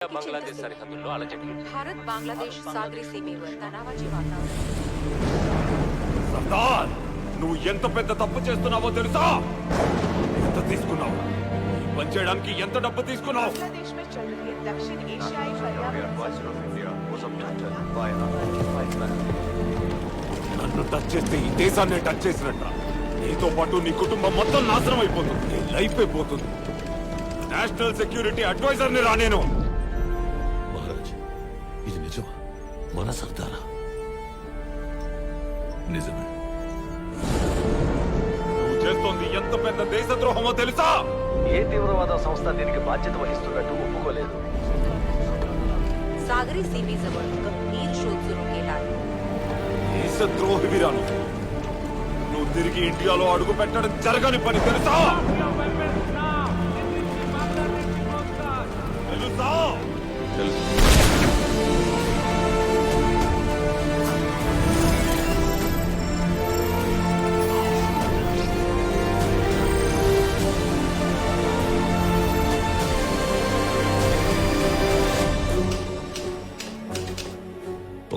बांग्लादेश सरहद्दुల్లో అలజడులు. भारत बांग्लादेश सागरी सीमेवर तणावाचे वातावरण. సర్దార్, నువ్వు ఎంత పెద్ద తప్పు చేస్తున్నావో తెలుసా? ఎంత తీసుకున్నావు? ఈ పని చేయడానికి ఎంత డబ్బు తీసుకున్నావు? बांग्लादेश में चल रही दक्षिण एशियाई पर्यावरण నన్ను టచ్ చేస్తే ఈ దేశాన్ని టచ్ చేసినట్ట. నీతో పాటు నీ కుటుంబం మొత్తం నాశనం అయిపోతుంది. నీ లైఫ్ అయిపోతుంది. నేషనల్ సెక్యూరిటీ అడ్వైజర్ ని రా నేను. మహారాజ్, ఇది నిజమా? మన సర్దారా? నిజమే. నువ్వు చేస్తోంది ఎంత పెద్ద దేశద్రోహమో తెలుసా? ఏ తీవ్రవాద సంస్థ దీనికి బాధ్యత వహిస్తున్నట్టు ఒప్పుకోలేదు. सागरी सीमेजवळ गंभीर शोध सुरू केला आहे. దేశద్రోహివిరాను. నువ్వు తిరిగి ఇండియాలో అడుగు పెట్టడం జరగని పని తెలుసా? తెలుసా?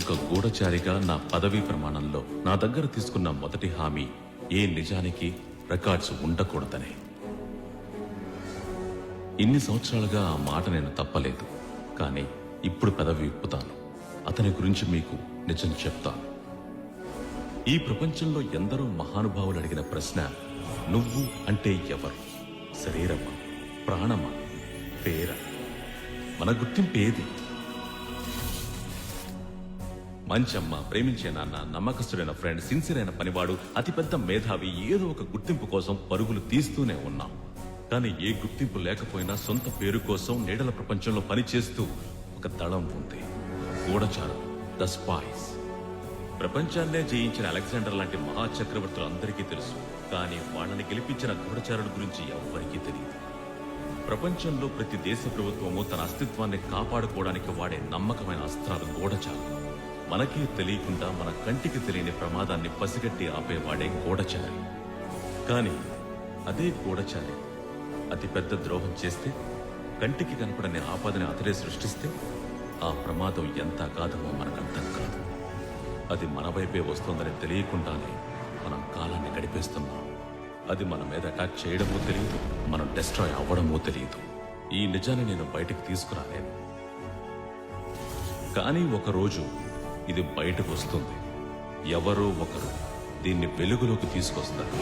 ఒక గూఢచారిగా నా పదవీ ప్రమాణంలో నా దగ్గర తీసుకున్న మొదటి హామీ ఏ నిజానికి రికార్డ్స్ ఉండకూడదనే. ఇన్ని సంవత్సరాలుగా ఆ మాట నేను తప్పలేదు. కానీ ఇప్పుడు పదవి విప్పుతాను. అతని గురించి మీకు నిజం చెప్తాను. ఈ ప్రపంచంలో ఎందరో మహానుభావులు అడిగిన ప్రశ్న, నువ్వు అంటే ఎవరు? శరీరమా, ప్రాణమా, పేరా? మన గుర్తింపు ఏది? మంచమ్మ, ప్రేమించే నాన్న, నమ్మకస్తుడైన ఫ్రెండ్, సిన్సియర్ అయిన పనివాడు, అతిపెద్ద మేధావి, ఏదో ఒక గుర్తింపు కోసం పరుగులు తీస్తూనే ఉన్నాం. కానీ ఏ గుర్తింపు లేకపోయినా సొంత పేరు కోసం నీడల ప్రపంచంలో పనిచేస్తూ ఒక దళం ఉంది. గూఢచారం, ద స్పైస్. ప్రపంచాన్నే జయించిన అలెగ్జాండర్ లాంటి మహాచక్రవర్తులు అందరికీ తెలుసు. కానీ వాళ్ళని గెలిపించిన గూఢచారుల గురించి ఎవ్వరికీ తెలియదు. ప్రపంచంలో ప్రతి దేశ ప్రభుత్వము తన అస్తిత్వాన్ని కాపాడుకోవడానికి వాడే నమ్మకమైన అస్త్రాలు గూఢచారం. మనకే తెలియకుండా మన కంటికి తెలియని ప్రమాదాన్ని పసిగట్టి ఆపేవాడే గూఢచారి. కానీ అదే గూఢచారి అతి పెద్ద ద్రోహం చేస్తే, కంటికి కనపడని ఆపదని అతడే సృష్టిస్తే, ఆ ప్రమాదం ఎంత అగాధమో మనకు అర్థం కాదు. అది మన వైపే వస్తుందని తెలియకుండానే మనం కాలాన్ని గడిపేస్తున్నాం. అది మన మీద అటాక్ చేయడమో తెలియదు, మనం డిస్ట్రాయ్ అవ్వడమో తెలియదు. ఈ నిజాన్ని నేను బయటకు తీసుకురాలేను. కానీ ఒకరోజు ఇది బయటకు వస్తుంది. ఎవరో ఒకరు దీన్ని వెలుగులోకి తీసుకొస్తారు.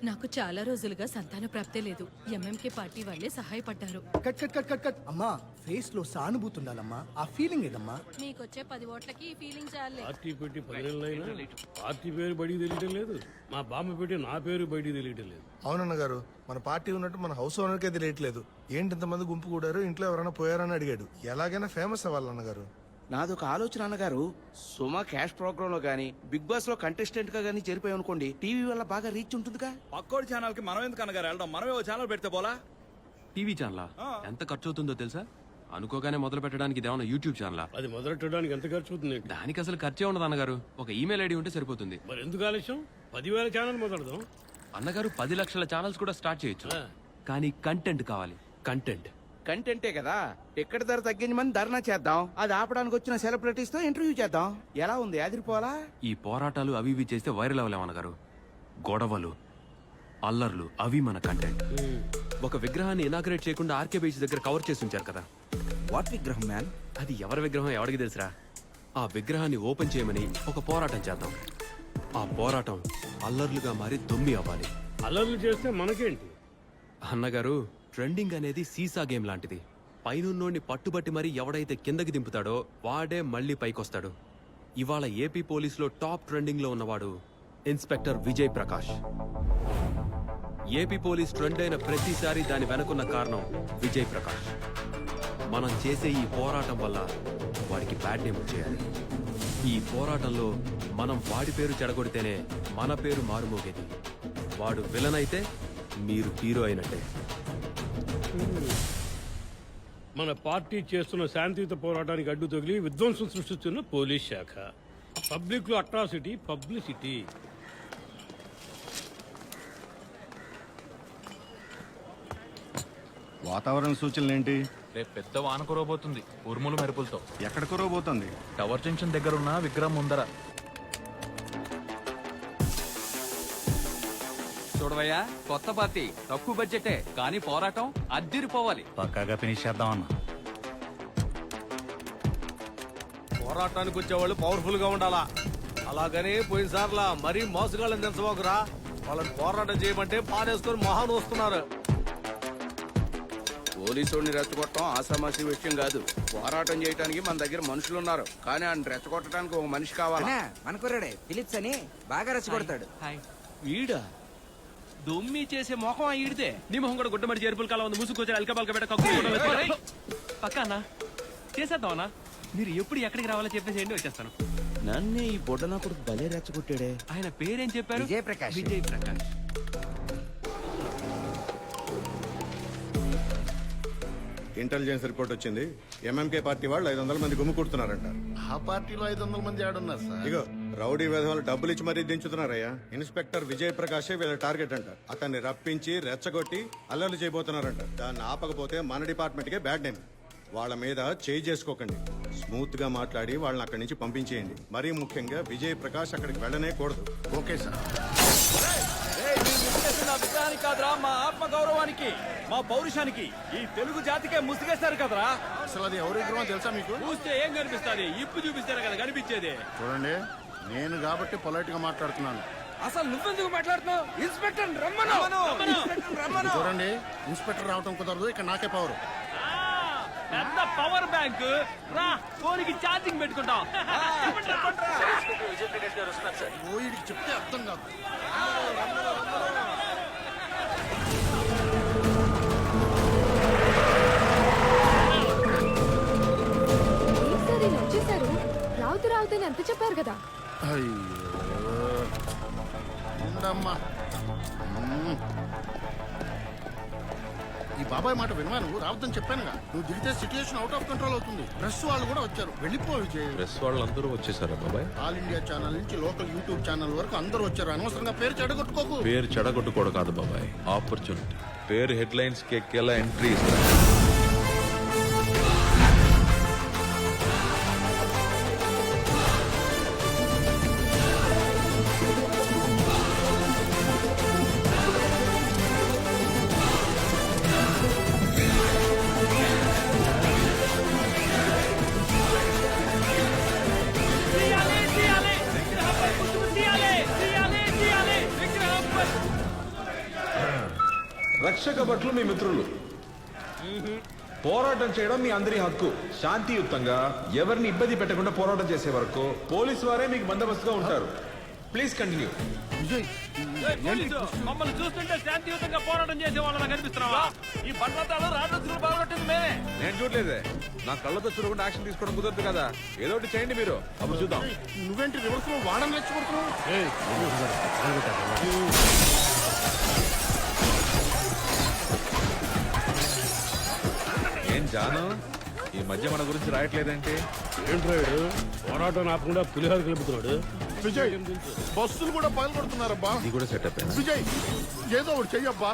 నాకు చాలా రోజులుగా సంతాన ప్రాప్తే లేదు. ఎంఎంకే పార్టీ వాళ్ళే సహాయపడ్డారు. Cut cut cut cut cut అమ్మా, ఫేస్ లో సానుభూతి ఉండాలమ్మా. ఆ ఫీలింగ్ ఏదమ్మా? మీకొచ్చే 10 ఓట్లకి ఈ ఫీలింగ్ చాలే. పార్టీ పెట్టి 10 నెలలైనా పార్టీ పేరు బయటికి తెలియటం లేదు. మా బామ్మ పెట్టి నా పేరు బయటికి తెలియటం లేదు. అవునన్న గారు, మన పార్టీ ఉన్నట్టు మన హౌస్ ఓనర్కే తెలియట్లేదు. ఏంటి ఇంతమంది గుంపు కూడారు, ఇంట్లో ఎవరైనా పోయారని అడిగాడు. ఎలాగైనా ఫేమస్ అవ్వాలన్న గారు. నాదొక ఆలోచన అన్నగారు. సుమా క్యాష్ ప్రోగ్రామ్ లో గానీ, బిగ్ బాస్ లో కంటెస్టెంట్ గా గానీ చేరిపోయి అనుకోండి, టీవీ వల్ల బాగా రీచ్ ఉంటుందిగా. పక్కోడి ఛానల్ కి మనం ఎందుకు అన్నగారు వెళ్ళడం? మనమే ఓ ఛానల్ పెడితే పోలా? టీవీ ఛానల్ ఎంత ఖర్చు అవుతుందో తెలుసా? అనుకోగానే మొదలు పెట్టడానికి ఇదేమన్నా యూట్యూబ్ ఛానల్? అది మొదలెట్టడానికి ఎంత ఖర్చు అవుతుంది? దానికి అసలు ఖర్చే ఉండదు అన్నగారు. ఒక ఈమెయిల్ ఐడి ఉంటే సరిపోతుంది. మరి ఎందుకు ఆలస్యం? 10,000 ఛానల్ మొదలెడదాం. అన్నగారు 10 లక్షల ఛానల్స్ కూడా స్టార్ట్ చేయొచ్చు. కానీ కంటెంట్ కావాలి. కంటెంట్ కంటెంటే కదా. టికెట్ ధర తగ్గించమని ధర్నా చేద్దాం. అది ఆపడానికి వచ్చిన సెలబ్రిటీస్ తో ఇంటర్వ్యూ చేద్దాం. ఎలా ఉంది? అదిరిపోవాలా? ఈ పోరాటాలు అవి ఇవి చేస్తే వైరల్ అవ్వలేమన్నగారు. గొడవలు, అల్లర్లు అవి మన కంటెంట్. ఒక విగ్రహాన్ని ఇనాగ్రేట్ చేయకుండా ఆర్కే బీచ్ దగ్గర కవర్ చేసి ఉంచారు కదా. వాట్ విగ్రహం మ్యాన్? అది ఎవరి విగ్రహం ఎవరికి తెలుసురా? ఆ విగ్రహాన్ని ఓపెన్ చేయమని ఒక పోరాటం చేద్దాం. ఆ పోరాటం అల్లర్లుగా మారి దొమ్మి అవ్వాలి. అల్లర్లు చేస్తే మనకేంటి అన్నగారు? ట్రెండింగ్ అనేది సీసా గేమ్ లాంటిది. పైనున్నోడిని పట్టుబట్టి మరి ఎవడైతే కిందకి దింపుతాడో వాడే మళ్ళీ పైకొస్తాడు. ఇవాళ ఏపీ పోలీసులో టాప్ ట్రెండింగ్ లో ఉన్నవాడు inspector Vijay Prakash. AP police trend అయిన ప్రతిసారి దాని వెనుకున్న కారణం విజయ్ ప్రకాష్. మనం చేసే ఈ పోరాటం వల్ల వాడికి బ్యాడ్ నేమ్ చేయాలి. ఈ పోరాటంలో మనం వాడి పేరు చెడగొడితేనే మన పేరు మారుమోగేది. వాడు విలన్ అయితే మీరు హీరో అయినట్టే. మన పార్టీ చేస్తున్న శాంతియుత పోరాటానికి అడ్డు తగిలి విధ్వంసం సృష్టిస్తున్న పోలీస్ శాఖ. పబ్లిక్ లో అట్రాసిటీ పబ్లిసిటీ. వాతావరణ సూచనలు ఏంటి? రేపు పెద్ద వాన కురవబోతుంది, ఉరుములు మెరుపులతో. ఎక్కడ కురవబోతోంది? టవర్ జంక్షన్ దగ్గర ఉన్న విగ్రహం ముందర. చూడవయ్యా, కొత్త పార్టీ, తక్కువ బడ్జెటే కానీ పోరాటం అద్దిరిపోవాలి. పక్కాగా ఫినిష్ చేద్దామన్నా. పోరాటానికి వచ్చేవాళ్ళు పవర్ఫుల్ గా ఉండాలా. అలాగని పోయినసార్లా మరీ మోసగాళ్ళని తెచ్చబోకురా. వాళ్ళని పోరాటం చేయమంటే పానేసుకొని మొహాన్ని వస్తున్నారు. పోలీసుని రెచ్చగొట్టడం ఆసామాసి విషయం కాదు. పోరాటం చేయడానికి మన దగ్గర మనుషులు ఉన్నారు, కానీ ఆయన రెచ్చగొట్టడానికి ఒక మనిషి కావాలి. మనకురాడే ఫిలిప్స్ అని బాగా రెచ్చగొడతాడు. వీడా దొమ్మి చేసే మొహం ఈడితే. నీ మొహం కూడా గుడ్డమడి చేరుపుల కాలం ఉంది. ముసుకొచ్చి అల్క పలక పెట్ట పక్కన చేసేద్దామన్నా. మీరు ఎప్పుడు ఎక్కడికి రావాలో చెప్పేసేయండి, వచ్చేస్తాను. నన్నే ఈ బొడ్డనా కొడుకు భలే రెచ్చగొట్టాడే. ఆయన పేరేం చెప్పారు? విజయప్రకాష్. విజయప్రకాష్. ఇంటెలిజెన్స్ రిపోర్ట్ వచ్చింది. ఎంఎంకే పార్టీ వాళ్ళు 500 మంది గుమ్ముకూడుతున్నారంట. ఆ పార్టీలో 500 మంది ఆడున్నారు సార్. ఇగో రౌడీ విధవాలు డబ్బులు ఇచ్చి మరీ దించుతున్నారయ్యా. ఇన్స్పెక్టర్ విజయ్ ప్రకాశే వీళ్ళ టార్గెట్ అంట. అతన్ని రప్పించి రెచ్చగొట్టి అల్లర్లు చేయబోతున్నారంట. దాన్ని ఆపకపోతే మన డిపార్ట్మెంట్ కే బ్యాడ్ నేమ్. వాళ్ళ మీద చేయి చేసుకోకండి. స్మూత్ గా మాట్లాడి వాళ్ళని అక్కడి నుంచి పంపించేయండి. మరీ ముఖ్యంగా విజయ్ ప్రకాష్ అక్కడికి వెళ్ళనే కూడదు. Okay sir. విగ్రహానికి కాదురా, మా ఆత్మ గౌరవానికి, మా పౌరుషానికి, ఈ తెలుగు జాతికే ముసిగేస్తారు కదరా. అసలు అది ఎవరి విగ్రహం తెలుసా మీకు? చూస్తే ఏం కనిపిస్తుంది? ఇప్పు చూపిస్తారు కదా కనిపించేది. చూడండి, నేను కాబట్టి పొలైట్ గా మాట్లాడుతున్నాను. అసలు నువ్వెందుకు మాట్లాడుతున్నావు? ఇన్స్పెక్టర్ రమ్మను. చూడండి, ఇన్స్పెక్టర్ రావటం కుదరదు. ఇక్కడ నాకే పవర్. పెద్ద పవర్ బ్యాంక్ రా, ఫోన్కి ఛార్జింగ్ పెట్టుకుంటాం. వీడికి చెప్తే అర్థం కాదు. వచ్చేసారు. రావుతని ఎంత చెప్పారు కదా. ఉండమ్మా, ఈ బాబాయ్ మాట వినవా? నువ్వు రావద్దని చెప్పానుగా. నువ్వు దిగితే సిచ్యుయేషన్ అవుట్ ఆఫ్ కంట్రోల్ అవుతుంది. ప్రెస్ వాళ్ళు కూడా వచ్చారు. వెళ్ళిపో విజయ్. ప్రెస్ వాళ్ళందరూ వచ్చేసారా బాబాయ్? ఆల్ ఇండియా ఛానల్ నుంచి లోకల్ యూట్యూబ్ ఛానల్ వరకు అందరూ వచ్చారు. అనవసరంగా పేరు చెడగొట్టుకోకు. పేరు చెడగొట్టుకోవడం కాదు బాబాయ్, ఆపర్చునిటీ. పేరు హెడ్లైన్స్ కి ఎక్కేలా ఎంట్రీ ఇస్తా. రక్షక భటులు మీ మిత్రులు. పోరాటం చేయడం మీ అందరి హక్కు. శాంతియుతంగా ఎవరిని ఇబ్బంది పెట్టకుండా పోరాటం చేసే వరకు పోలీసు వారే మీకు బందోబస్తుగా ఉంటారు. Please continue. విజయ్, మమ్మల్ని చూస్తుంటే శాంతియుతంగా పోరాటం చేసే వాళ్ళ కనిపిస్తున్నావా? ఈ బండ్లతాలు రాజులు బాగొట్టింది మేమే. నేను చూడలేదే. నా కళ్ళతో చూడకుండా యాక్షన్ తీసుకోవడం కుదరదు కదా. ఏదో ఒకటి చేయండి మీరు, అప్పుడు చూద్దాం. నువ్వేంటి రివర్స్ లో వాడని రెచ్చగొడుతున్నావు? ఏం జాను, ఈ మధ్య మన గురించి రాయట్లేదంటే? ఏంట్రాడు పోరాటం ఆపకుండా పులిహోర కలుపుతున్నాడు. విజయ్, బస్సులు కూడా పగలగొడుతున్నారబ్బా. ఇది కూడా సెటప్. విజయ్, ఏదో ఒకటి చెయ్యబ్బా.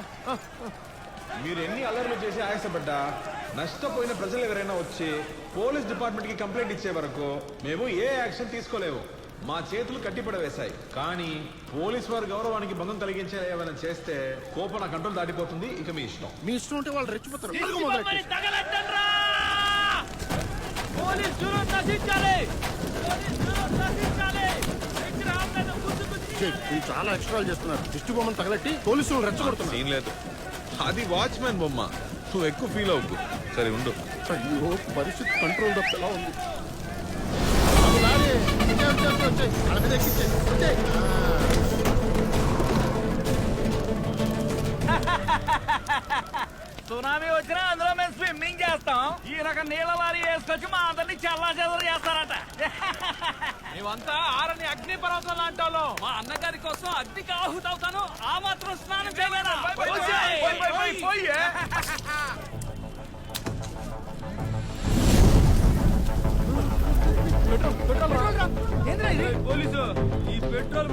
మీరు ఎన్ని అల్లర్లు చేసి ఆయాసపడ్డా, నష్టపోయిన ప్రజలు ఎవరైనా వచ్చి పోలీస్ డిపార్ట్మెంట్ కి కంప్లైంట్ ఇచ్చే వరకు మేము ఏ యాక్షన్ తీసుకోలేము. మా చేతులు కట్టిపడవేశాయి. కానీ పోలీస్ వారి గౌరవానికి భంగం కలిగించే ఏమైనా చేస్తే కోపం నా కంట్రోల్ దాటిపోతుంది. ఇక మీ ఇష్టం. మీ ఇష్టం ఉంటే వాళ్ళు రెచ్చిపోతారు. ఇది చాలా ఎక్స్ట్రా చేస్తున్నారు. దిష్టి బొమ్మను తగలెట్టి పోలీసులు రెచ్చగొడుతున్నారు. సీన్ లేదు, అది వాచ్మెన్ బొమ్మ. నువ్వు ఎక్కువ ఫీల్ అవ్వకు. సరే ఉండు. అయ్యో, పరిస్థితి కంట్రోల్ తప్పేలా ఉంది. సునామీ వచ్చినా అందులో మేము స్విమ్మింగ్ చేస్తాం ఈ రకం నీళ్ళ వారి వేసుకొచ్చి మా అందరినీ చల్లా చెదరు చేస్తారట మేమంతా ఆరని అగ్ని పర్వతం లాంటి వాళ్ళం. మా అన్నగారి కోసం అగ్నికి ఆహుతవుతాను ఆ మాత్రం స్నానం చేయలేదా? పోలీసు ఈ పెట్రోల్